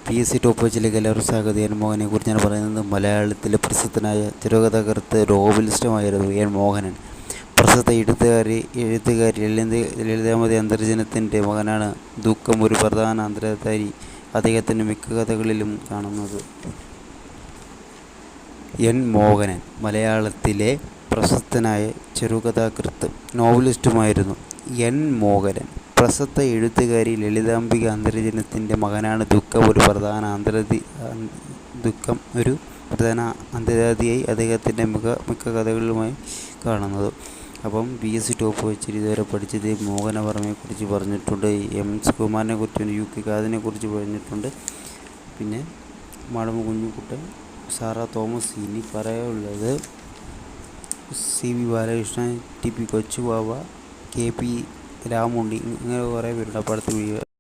PSC top വെച്ചിലേക്ക് എല്ലാവരും സ്വാഗതം. N മോഹനെ കുറിച്ചാണ് പറയുന്നത്. മലയാളത്തിലെ പ്രസിദ്ധനായ ചെറുകഥാകൃത്ത് നോവലിസ്റ്റുമായിരുന്നു എൻ മോഹനൻ. പ്രസിദ്ധ എഴുത്തുകാരി ലളിതാമതി അന്തർജനത്തിൻ്റെ മകനാണ്. ദുഃഖം ഒരു പ്രധാന അന്തർധാരി അദ്ദേഹത്തിൻ്റെ മിക്ക കഥകളിലും കാണുന്നത്. എൻ മോഹനൻ മലയാളത്തിലെ പ്രശസ്തനായ ചെറുകഥാകൃത്ത് നോവലിസ്റ്റുമായിരുന്നു. എൻ മോഹനൻ പ്രസിദ്ധ എഴുത്തുകാരി ലളിതാംബിക അന്തർജനത്തിൻ്റെ മകനാണ്. ദുഃഖം ഒരു പ്രധാന അന്തർജാതിയായി അദ്ദേഹത്തിൻ്റെ മിക്ക കഥകളിലുമായി കാണുന്നത്. അപ്പം PSC ടോപ്പ് വെച്ചിട്ട് ഇതുവരെ പഠിച്ചത് മോഹനവർമ്മയെക്കുറിച്ച് പറഞ്ഞിട്ടുണ്ട്, M. സുകുമാരനെ കുറിച്ച് UK അതിനെക്കുറിച്ച് പറഞ്ഞിട്ടുണ്ട്, പിന്നെ മാടമ്പ് കുഞ്ഞുകുട്ടൻ, സാറാ തോമസ്. ഇനി പറയാനുള്ളത് CV Balakrishnan, TP Kochubava, KP രാമുണ്ടി, ഇങ്ങനെ കുറേ പേരുണ്ട്. അപ്പോൾ അടുത്ത വീഡിയോ